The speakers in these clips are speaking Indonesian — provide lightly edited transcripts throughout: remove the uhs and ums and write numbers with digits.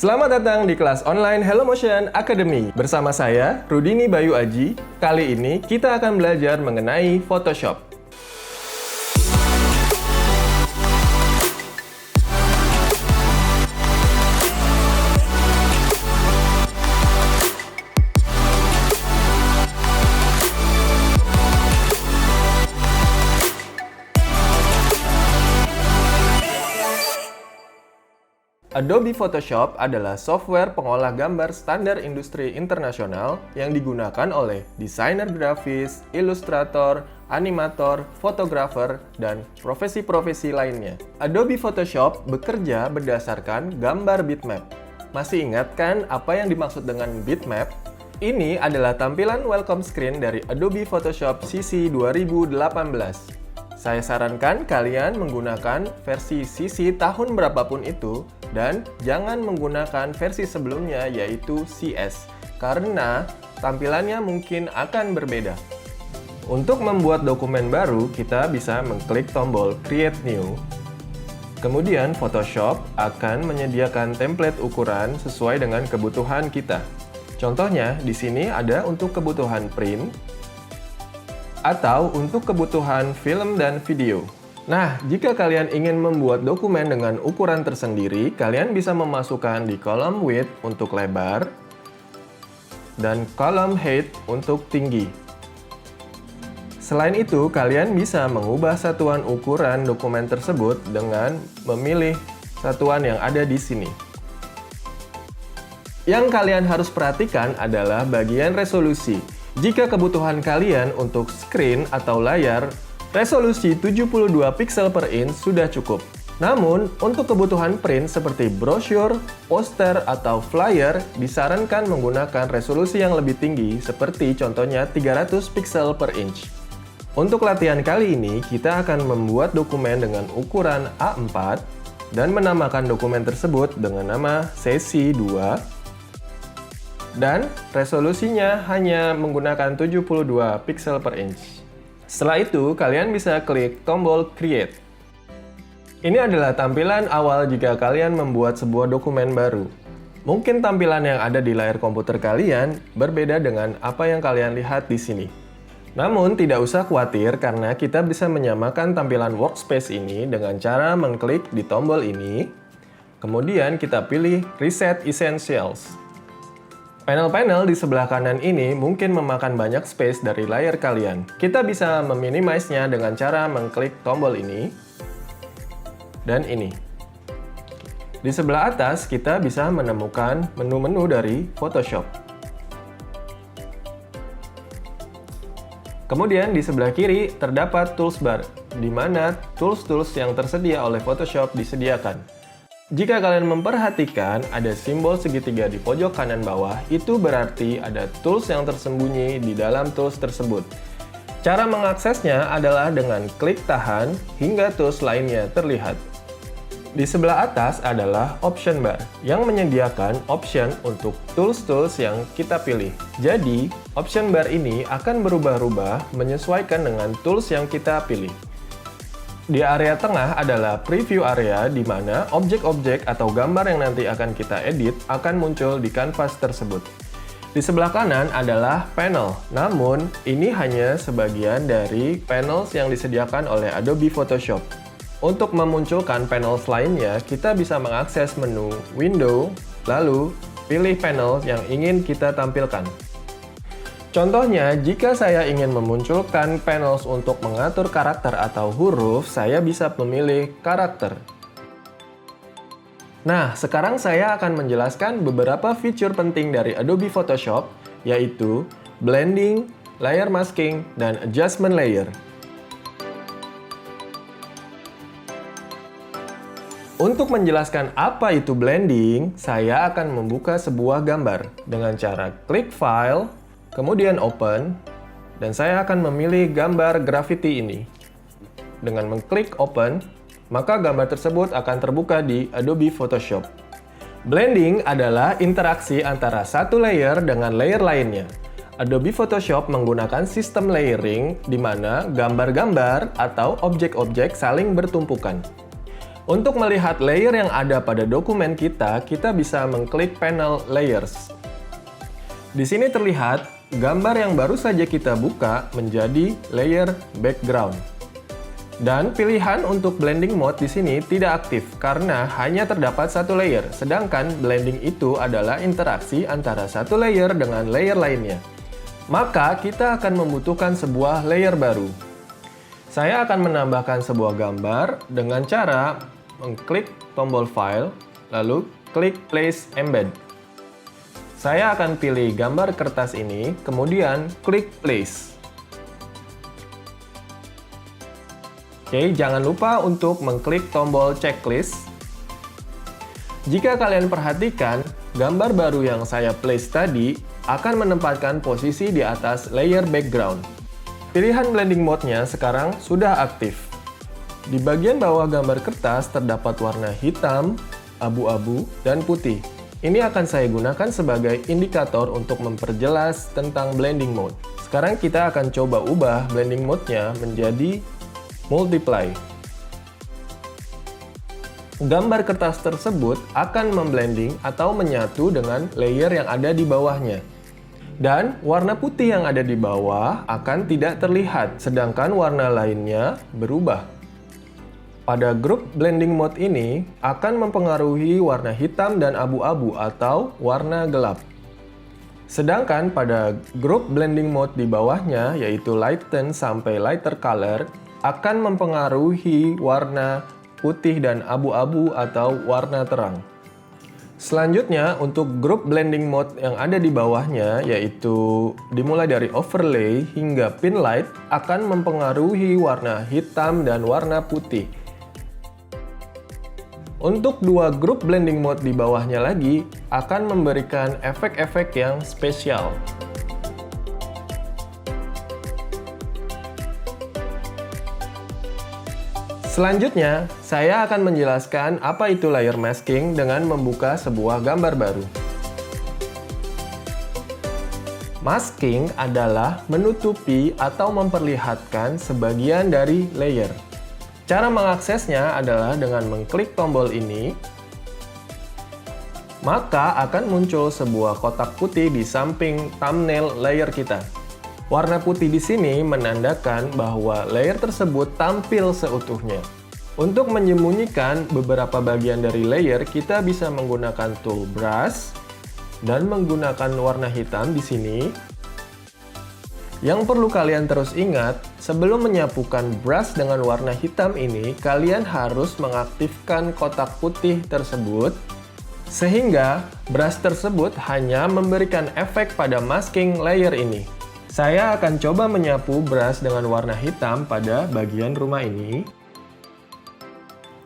Selamat datang di kelas online HelloMotion Academy. Bersama saya, Rudini Bayu Aji. Kali ini kita akan belajar mengenai Photoshop. Adobe Photoshop adalah software pengolah gambar standar industri internasional yang digunakan oleh desainer grafis, ilustrator, animator, fotografer, dan profesi-profesi lainnya. Adobe Photoshop bekerja berdasarkan gambar bitmap. Masih ingat kan apa yang dimaksud dengan bitmap? Ini adalah tampilan welcome screen dari Adobe Photoshop CC 2018. Saya sarankan kalian menggunakan versi CC tahun berapapun itu dan jangan menggunakan versi sebelumnya yaitu CS karena tampilannya mungkin akan berbeda. Untuk membuat dokumen baru, kita bisa mengklik tombol Create New. Kemudian Photoshop akan menyediakan template ukuran sesuai dengan kebutuhan kita. Contohnya di sini ada untuk kebutuhan print atau untuk kebutuhan film dan video. Nah, jika kalian ingin membuat dokumen dengan ukuran tersendiri, kalian bisa memasukkan di kolom width untuk lebar dan kolom height untuk tinggi. Selain itu, kalian bisa mengubah satuan ukuran dokumen tersebut dengan memilih satuan yang ada di sini. Yang kalian harus perhatikan adalah bagian resolusi. Jika kebutuhan kalian untuk screen atau layar, resolusi 72 pixel per inch sudah cukup. Namun, untuk kebutuhan print seperti brosur, poster, atau flyer, disarankan menggunakan resolusi yang lebih tinggi seperti contohnya 300 pixel per inch. Untuk latihan kali ini, kita akan membuat dokumen dengan ukuran A4 dan menamakan dokumen tersebut dengan nama sesi 2. Dan resolusinya hanya menggunakan 72 pixel per inch. Setelah itu, kalian bisa klik tombol Create. Ini adalah tampilan awal jika kalian membuat sebuah dokumen baru. Mungkin tampilan yang ada di layar komputer kalian berbeda dengan apa yang kalian lihat di sini. Namun, tidak usah khawatir karena kita bisa menyamakan tampilan workspace ini dengan cara mengklik di tombol ini. Kemudian kita pilih Reset Essentials. Panel-panel di sebelah kanan ini mungkin memakan banyak space dari layar kalian. Kita bisa meminimize-nya dengan cara mengklik tombol ini dan ini. Di sebelah atas, kita bisa menemukan menu-menu dari Photoshop. Kemudian di sebelah kiri terdapat toolbar, di mana tools-tools yang tersedia oleh Photoshop disediakan. Jika kalian memperhatikan ada simbol segitiga di pojok kanan bawah, itu berarti ada tools yang tersembunyi di dalam tools tersebut. Cara mengaksesnya adalah dengan klik tahan hingga tools lainnya terlihat. Di sebelah atas adalah option bar yang menyediakan option untuk tools-tools yang kita pilih. Jadi, option bar ini akan berubah-ubah menyesuaikan dengan tools yang kita pilih. Di area tengah adalah preview area di mana objek-objek atau gambar yang nanti akan kita edit akan muncul di kanvas tersebut. Di sebelah kanan adalah panel, namun ini hanya sebagian dari panels yang disediakan oleh Adobe Photoshop. Untuk memunculkan panels lainnya, kita bisa mengakses menu Window, lalu pilih panel yang ingin kita tampilkan. Contohnya, jika saya ingin memunculkan panels untuk mengatur karakter atau huruf, saya bisa memilih karakter. Nah, sekarang saya akan menjelaskan beberapa fitur penting dari Adobe Photoshop, yaitu blending, layer masking, dan adjustment layer. Untuk menjelaskan apa itu blending, saya akan membuka sebuah gambar dengan cara klik File, kemudian Open, dan saya akan memilih gambar graffiti ini. Dengan mengklik Open, maka gambar tersebut akan terbuka di Adobe Photoshop. Blending adalah interaksi antara satu layer dengan layer lainnya. Adobe Photoshop menggunakan sistem layering di mana gambar-gambar atau objek-objek saling bertumpukan. Untuk melihat layer yang ada pada dokumen kita bisa mengklik panel Layers. Di sini terlihat gambar yang baru saja kita buka menjadi layer background. Dan pilihan untuk blending mode di sini tidak aktif karena hanya terdapat satu layer, sedangkan blending itu adalah interaksi antara satu layer dengan layer lainnya. Maka kita akan membutuhkan sebuah layer baru. Saya akan menambahkan sebuah gambar dengan cara mengklik tombol File, lalu klik Place Embed. Saya akan pilih gambar kertas ini, kemudian klik Place. Oke, jangan lupa untuk mengklik tombol Checklist. Jika kalian perhatikan, gambar baru yang saya place tadi akan menempatkan posisi di atas layer background. Pilihan blending mode-nya sekarang sudah aktif. Di bagian bawah gambar kertas terdapat warna hitam, abu-abu, dan putih. Ini akan saya gunakan sebagai indikator untuk memperjelas tentang blending mode. Sekarang kita akan coba ubah blending mode-nya menjadi multiply. Gambar kertas tersebut akan memblending atau menyatu dengan layer yang ada di bawahnya. Dan warna putih yang ada di bawah akan tidak terlihat, sedangkan warna lainnya berubah. Pada group blending mode ini akan mempengaruhi warna hitam dan abu-abu atau warna gelap. Sedangkan pada group blending mode di bawahnya yaitu lighten sampai lighter color akan mempengaruhi warna putih dan abu-abu atau warna terang. Selanjutnya untuk group blending mode yang ada di bawahnya yaitu dimulai dari overlay hingga pin light akan mempengaruhi warna hitam dan warna putih. Untuk dua grup blending mode di bawahnya lagi akan memberikan efek-efek yang spesial. Selanjutnya, saya akan menjelaskan apa itu layer masking dengan membuka sebuah gambar baru. Masking adalah menutupi atau memperlihatkan sebagian dari layer. Cara mengaksesnya adalah dengan mengklik tombol ini, maka akan muncul sebuah kotak putih di samping thumbnail layer kita. Warna putih di sini menandakan bahwa layer tersebut tampil seutuhnya. Untuk menyembunyikan beberapa bagian dari layer, kita bisa menggunakan tool brush dan menggunakan warna hitam di sini. Yang perlu kalian terus ingat, sebelum menyapukan brush dengan warna hitam ini, kalian harus mengaktifkan kotak putih tersebut, sehingga brush tersebut hanya memberikan efek pada masking layer ini. Saya akan coba menyapu brush dengan warna hitam pada bagian rumah ini.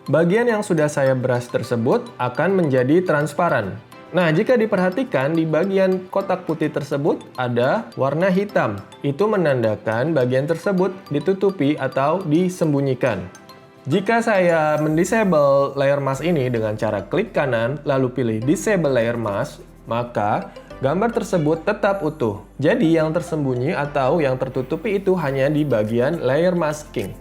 Bagian yang sudah saya brush tersebut akan menjadi transparan. Nah, jika diperhatikan di bagian kotak putih tersebut ada warna hitam. Itu menandakan bagian tersebut ditutupi atau disembunyikan. Jika saya mendisable layer mask ini dengan cara klik kanan lalu pilih disable layer mask, maka gambar tersebut tetap utuh. Jadi yang tersembunyi atau yang tertutupi itu hanya di bagian layer masking.